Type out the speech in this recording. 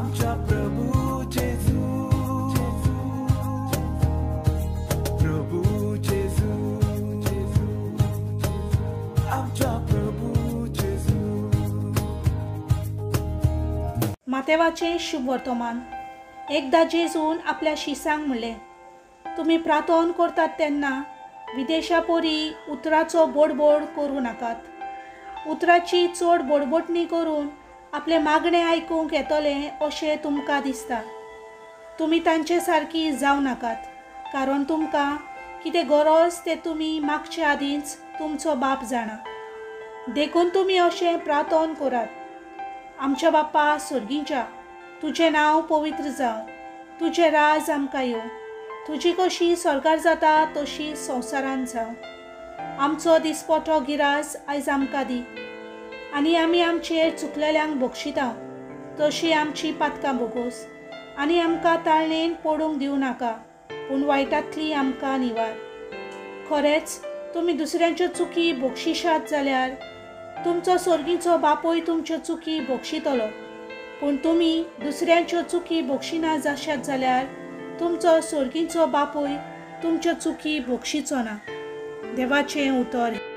आमच्या प्रभू जेजू, प्रभू जेजू, आमच्या प्रभू जेजू। मातेवाचे शुभ वर्तमान। एकदा जेजून आपल्या शिसांक म्हणले, तुम्ही प्रार्थना करतात तेन्ना विदेशा पोरी उतराचो बोडबोड करूं नाकात। उतराची चड बोडबोडणी करून आपले मागणे आयकूंक येतले अशें तुमकां दिसता। तुमी तांचे सारकी जावं नाकात, कारण तुमकां कितें गरज तें तुमी मागचे आदींच तुमचो बाप जाणा। देखून तुमी अशें प्रार्थना करात, आमच्या बाप्पा स्वर्गीच्या, तुजें नांव पवित्र जावं, तुजें राज आमकां येवं, तुजी कशी स्वर्गार जाता तशी संवसारांत जावं। आमचो दिसपटो गिरास आयज आमकां दी, आनी आमी आमचेर चुकलेल्यांक बक्षिता तशी आमची पातकां बोगोस, आनी आमकां ताळणेन पडूंक दिवं नाका, पूण वायटांतली आमकां निवार। खरेंच तुमी दुसऱ्यांच्यो चुकी बक्षिशात जाल्यार तुमचो स्वर्गीचो बापूय तुमच्यो चुकी बक्षितलो, पूण तुमी दुसऱ्यांच्यो चुकी बक्षिना जाशात जाल्यार तुमचो स्वर्गीचो बापूय तुमच्यो चुकी बक्षिचो ना। देवाचें उतर।